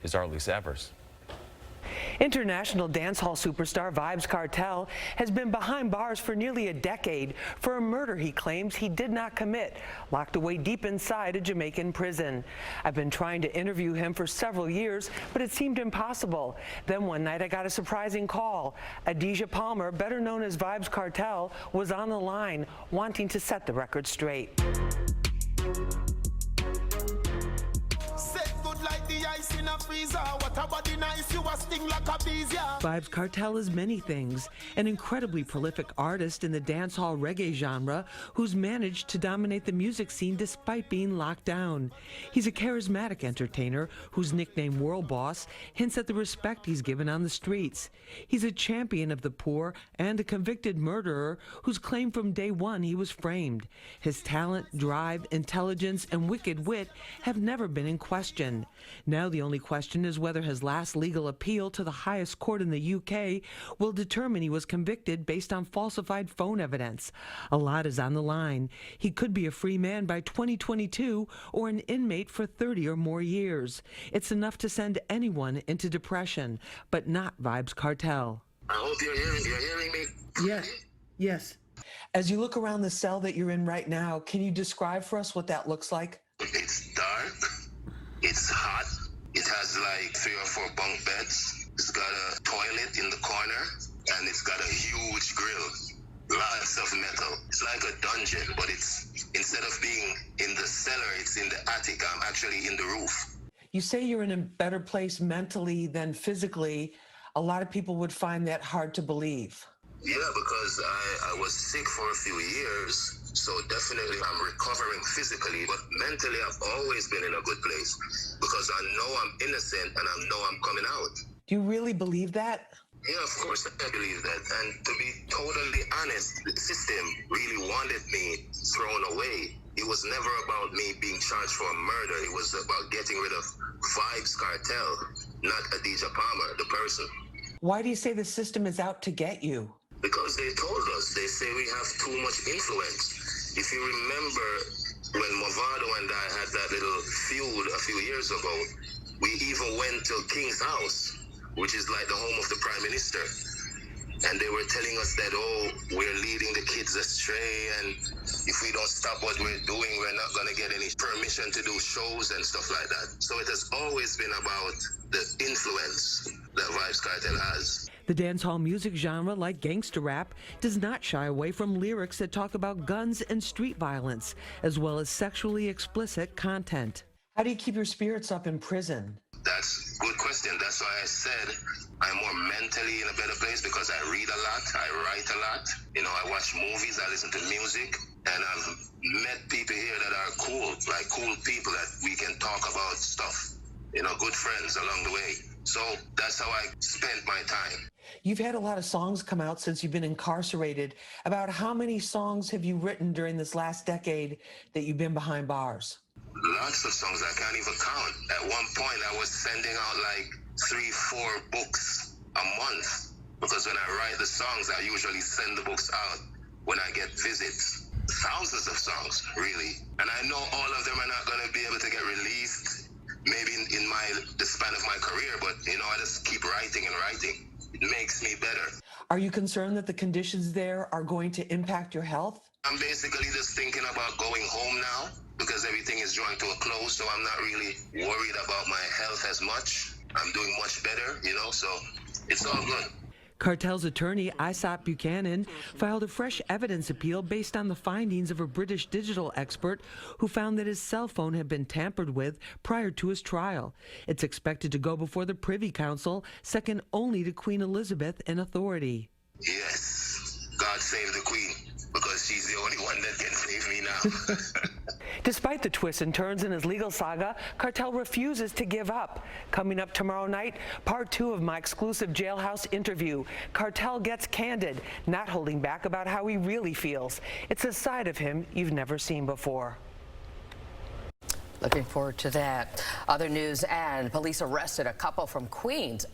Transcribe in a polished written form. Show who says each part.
Speaker 1: is Arlise Evers.
Speaker 2: International dancehall superstar Vybz Kartel has been behind bars for nearly a decade for a murder he claims he did not commit, locked away deep inside a Jamaican prison. I've been trying to interview him for several years, but it seemed impossible. Then one night I got a surprising call. Adidja Palmer, better known as Vybz Kartel, was on the line, wanting to set the record straight. Vybz Kartel is many things, an incredibly prolific artist in the dancehall reggae genre who's managed to dominate the music scene despite being locked down. He's a charismatic entertainer whose nickname World Boss hints at the respect he's given on the streets. He's a champion of the poor and a convicted murderer whose claim from day one he was framed. His talent, drive, intelligence, and wicked wit have never been in question. Now the only question is whether his last legal appeal to the highest court in the UK will determine he was convicted based on falsified phone evidence. A lot is on the line. He could be a free man by 2022 or an inmate for 30 or more years. It's enough to send anyone into depression, but not Vybz Kartel.
Speaker 3: I hope you're hearing me.
Speaker 2: Yes. Yes. As you look around the cell that you're in right now, can you describe for us what that looks like?
Speaker 3: It's dark. It's hot. It has like 3 or 4 bunk beds. It's got a toilet in the corner, and it's got a huge grill. Lots of metal. It's like a dungeon, but it's, instead of being in the cellar, it's in the attic. I'm actually in the roof.
Speaker 2: You say you're in a better place mentally than physically. A lot of people would find that hard to believe.
Speaker 3: Yeah, because I was sick for a few years. So definitely I'm recovering physically, but mentally I've always been in a good place because I know I'm innocent and I know I'm coming out.
Speaker 2: Do you really believe that?
Speaker 3: Yeah, of course I believe that. And to be totally honest, the system really wanted me thrown away. It was never about me being charged for a murder. It was about getting rid of Vybz Kartel, not Adidja Palmer, the person.
Speaker 2: Why do you say the system is out to get you?
Speaker 3: Because they told us, they say we have too much influence. If you remember when Movado and I had that little feud a few years ago, we even went to King's house, which is like the home of the Prime Minister. And they were telling us that, oh, we're leading the kids astray, and if we don't stop what we're doing, we're not going to get any permission to do shows and stuff like that. So it has always been about the influence that Vybz Kartel has.
Speaker 2: The dancehall music genre, like gangster rap, does not shy away from lyrics that talk about guns and street violence, as well as sexually explicit content. How do you keep your spirits up in prison?
Speaker 3: That's a good question. That's why I said I'm more mentally in a better place because I read a lot, I write a lot. You know, I watch movies, I listen to music, and I've met people here that are cool, like cool people that we can talk about stuff. You know, good friends along the way. So that's how I spent my time.
Speaker 2: You've had a lot of songs come out since you've been incarcerated. About how many songs have you written during this last decade that you've been behind bars?
Speaker 3: Lots of songs I can't even count. At one point, I was sending out like 3-4 books a month because when I write the songs, I usually send the books out when I get visits. Thousands of songs, really. And I know all of them are not going to be able to get released maybe in the span of my career, but you know, I just keep writing and writing. It makes me better.
Speaker 2: Are you concerned that the conditions there are going to impact your health?
Speaker 3: I'm basically just thinking about going home now because everything is drawing to a close, so I'm not really worried about my health as much. I'm doing much better, you know, so it's all good.
Speaker 2: Kartel's attorney, Isaac Buchanan, filed a fresh evidence appeal based on the findings of a British digital expert who found that his cell phone had been tampered with prior to his trial. It's expected to go before the Privy Council, second only to Queen Elizabeth in authority.
Speaker 3: Yes, God save the Queen, because she's the only one that can save me now.
Speaker 2: Despite the twists and turns in his legal saga, Kartel refuses to give up. Coming up tomorrow night, part 2 of my exclusive jailhouse interview. Kartel gets candid, not holding back about how he really feels. It's a side of him you've never seen before.
Speaker 4: Looking forward to that. Other news, and police arrested a couple from Queens.